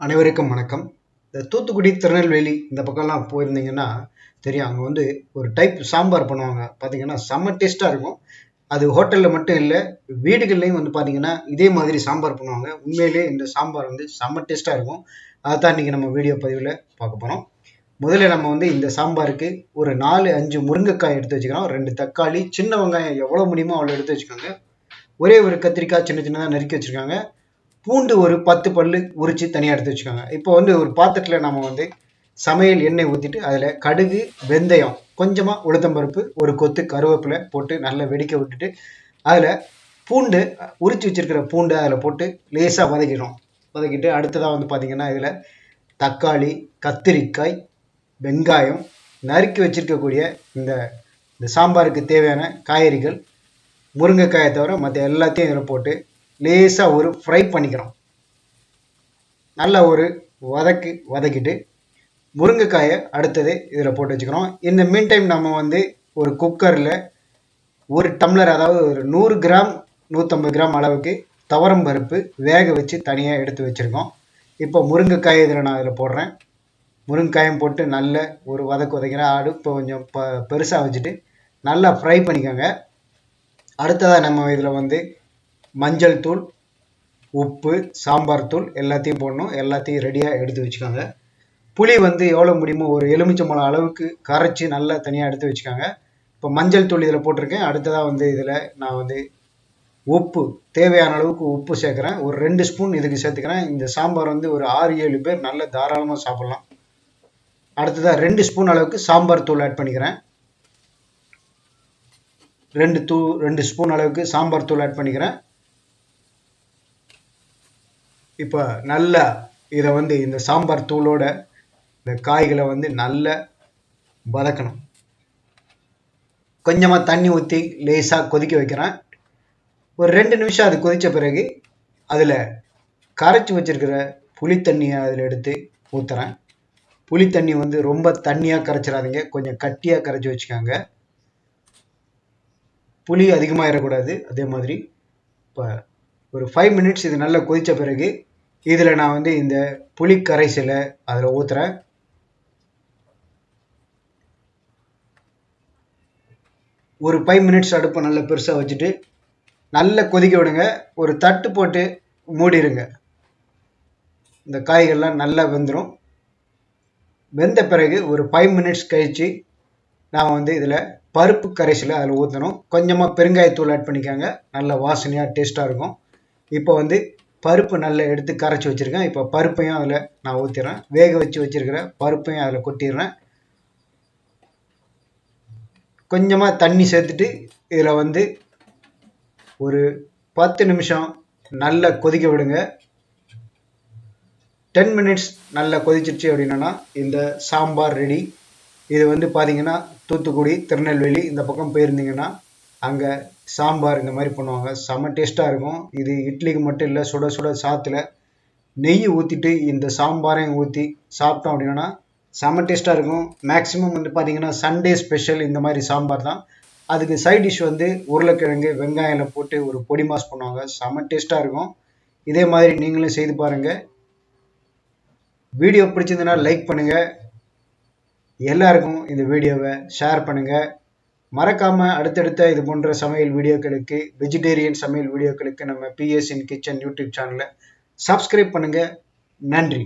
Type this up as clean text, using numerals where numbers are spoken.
அனைவருக்கும் வணக்கம். இந்த தூத்துக்குடி, திருநெல்வேலி இந்த பக்கம்லாம் போயிருந்தீங்கன்னா தெரியும். அங்கே வந்து ஒரு டைப் சாம்பார் பண்ணுவாங்க. பார்த்தீங்கன்னா செம்ம டேஸ்ட்டாக இருக்கும். அது ஹோட்டலில் மட்டும் இல்லை, வீடுகள்லையும் வந்து பார்த்தீங்கன்னா இதே மாதிரி சாம்பார் பண்ணுவாங்க. உண்மையிலேயே இந்த சாம்பார் வந்து செம்ம டேஸ்ட்டாக இருக்கும். அதைத்தான் இன்றைக்கி நம்ம வீடியோ பதிவில் பார்க்க போகிறோம். முதல்ல நம்ம வந்து இந்த சாம்பாருக்கு ஒரு 4-5 முருங்கைக்காய் எடுத்து வச்சுக்கிறோம். 2 தக்காளி, சின்ன வெங்காயம் எவ்வளோ முடியுமோ அவ்வளோ எடுத்து வச்சுக்கோங்க. ஒரே ஒரு கத்திரிக்காய் சின்ன சின்னதாக நறுக்கி வச்சுருக்காங்க. பூண்டு ஒரு 10 பல்லு உரிச்சு தனியாக எடுத்து வச்சுக்கோங்க. இப்போ வந்து ஒரு பாத்திரத்தில் நம்ம வந்து சமையல் எண்ணெய் ஊற்றிட்டு அதில் கடுகு, வெந்தயம், கொஞ்சமாக உளுத்தம்பருப்பு, ஒரு கொத்து கருவேப்பிலை போட்டு நல்லா வெடிக்க விட்டுட்டு அதில் பூண்டு உரிச்சு வச்சிருக்கிற பூண்டை அதில் போட்டு லேசாக வதக்கிட்டு அடுத்ததாக வந்து பார்த்திங்கன்னா இதில் தக்காளி, கத்திரிக்காய், வெங்காயம், நறுக்கி வச்சிருக்கக்கூடிய இந்த சாம்பாருக்கு தேவையான காய்கறிகள், முருங்கைக்காயை தவிர மற்ற எல்லாத்தையும் இதில் போட்டு லேசாக ஒரு ஃப்ரை பண்ணிக்கிறோம். நல்லா ஒரு வதக்கிட்டு முருங்கைக்காயை அடுத்தது இதில் போட்டு வச்சுக்கிறோம். இந்த மீன் டைம் நம்ம வந்து ஒரு குக்கரில் ஒரு டம்ளர், அதாவது ஒரு 100 கிராம் 150 கிராம் அளவுக்கு துவரம் பருப்பு வேக வச்சு தனியாக எடுத்து வச்சுருக்கோம். இப்போ முருங்கைக்காயை இதில் நான் இதில் போடுறேன். முருங்கைக்காயும் போட்டு நல்ல ஒரு வதக்கிறேன். அடுப்பை கொஞ்சம் பெருசாக வச்சுட்டு நல்லா ஃப்ரை பண்ணிக்கோங்க. அடுத்ததாக நம்ம இதில் வந்து மஞ்சள் தூள், உப்பு, சாம்பார் தூள் எல்லாத்தையும் போடணும். எல்லாத்தையும் ரெடியாக எடுத்து வச்சுக்கோங்க. புளி வந்து எவ்வளோ முடியுமோ ஒரு எலுமிச்சம்பழம் அளவுக்கு கரைச்சி நல்லா தனியாக எடுத்து வச்சுக்கோங்க. இப்போ மஞ்சள் தூள் இதில் போட்டிருக்கேன். அடுத்ததாக வந்து இதில் நான் வந்து உப்பு, தேவையான அளவுக்கு உப்பு சேர்க்குறேன். ஒரு 2 ஸ்பூன் இதுக்கு சேர்த்துக்கிறேன். இந்த சாம்பார் வந்து ஒரு 6-7 பேர் நல்ல தாராளமாக சாப்பிட்லாம். அடுத்ததாக 2 ஸ்பூன் அளவுக்கு சாம்பார் தூள் ஆட் பண்ணிக்கிறேன். 2 ஸ்பூன் அளவுக்கு சாம்பார் தூள் ஆட் பண்ணிக்கிறேன். இப்போ நல்லா இதை வந்து இந்த சாம்பார் தூளோட இந்த காய்களை வந்து நல்லா வதக்கணும். கொஞ்சமாக தண்ணி ஊற்றி லேசாக கொதிக்க வைக்கிறேன். ஒரு 2 நிமிஷம் அது கொதித்த பிறகு அதில் கரைச்சி வச்சிருக்கிற புளி தண்ணியை அதில் எடுத்து ஊற்றுறேன். புளி தண்ணி வந்து ரொம்ப தண்ணியாக கரைச்சிடாதீங்க, கொஞ்சம் கட்டியாக கரைச்சி வச்சுக்கோங்க. புளி அதிகமாக இருக்கக்கூடாது. அதே மாதிரி இப்போ ஒரு 5 மினிட்ஸ் இது நல்லா கொதித்த பிறகு இதில் நான் வந்து இந்த புளி கரைசலை அதில் ஊற்றுறேன். ஒரு 5 மினிட்ஸ் அடுப்பை நல்லா பெருசாக வச்சுட்டு நல்லா கொதிக்க விடுங்க. ஒரு தட்டு போட்டு மூடிடுங்க. இந்த காய்கள்லாம் நல்லா வெந்துடும். வெந்த பிறகு ஒரு 5 மினிட்ஸ் கழித்து நான் வந்து இதில் பருப்பு கரைசலை அதில் ஊற்றணும். கொஞ்சமாக பெருங்காயத்தூள் ஆட் பண்ணிக்கோங்க. நல்ல வாசனையாக டேஸ்ட்டாக இருக்கும். இப்போ வந்து பருப்பு நல்லா எடுத்து கரைச்சி வச்சுருக்கேன். இப்போ பருப்பையும் அதில் நான் ஊற்றிடுறேன். வேக வச்சு வச்சுருக்கிற பருப்பையும் அதில் கொட்டிடுறேன். கொஞ்சமாக தண்ணி சேர்த்துட்டு இதில் வந்து ஒரு 10 நிமிஷம் நல்லா கொதிக்க விடுங்க. 10 மினிட்ஸ் நல்லா கொதிச்சிருச்சு அப்படின்னா இந்த சாம்பார் ரெடி. இது வந்து பார்த்தீங்கன்னா தூத்துக்குடி, திருநெல்வேலி இந்த பக்கம் போயிருந்தீங்கன்னா அங்கே சாம்பார் இந்த மாதிரி பண்ணுவாங்க. செம்ம டேஸ்ட்டாக இருக்கும். இது இட்லிக்கு மட்டும் இல்லை, சுட சுட சாத்தில் நெய் ஊற்றிட்டு இந்த சாம்பாரையும் ஊற்றி சாப்பிட்டோம் அப்படின்னா செம்ம டேஸ்ட்டாக இருக்கும். மேக்ஸிமம் வந்து பார்த்தீங்கன்னா சண்டே ஸ்பெஷல் இந்த மாதிரி சாம்பார் தான். அதுக்கு சைட் டிஷ் வந்து உருளைக்கிழங்கு, வெங்காயம் போட்டு ஒரு பொடி மாஸ் பண்ணுவாங்க. செம்ம டேஸ்ட்டாக இருக்கும். இதே மாதிரி நீங்களும் செய்து பாருங்கள். வீடியோ பிடிச்சிருந்ததுன்னா லைக் பண்ணுங்கள். எல்லாருக்கும் இந்த வீடியோவை ஷேர் பண்ணுங்கள். மறக்காமல் அடுத்தடுத்த இது போன்ற சமையல் வீடியோக்களுக்கு, வெஜிடேரியன் சமையல் வீடியோக்களுக்கு நம்ம PS in Kitchen யூடியூப் சேனலை சப்ஸ்கிரைப் பண்ணுங்கள். நன்றி.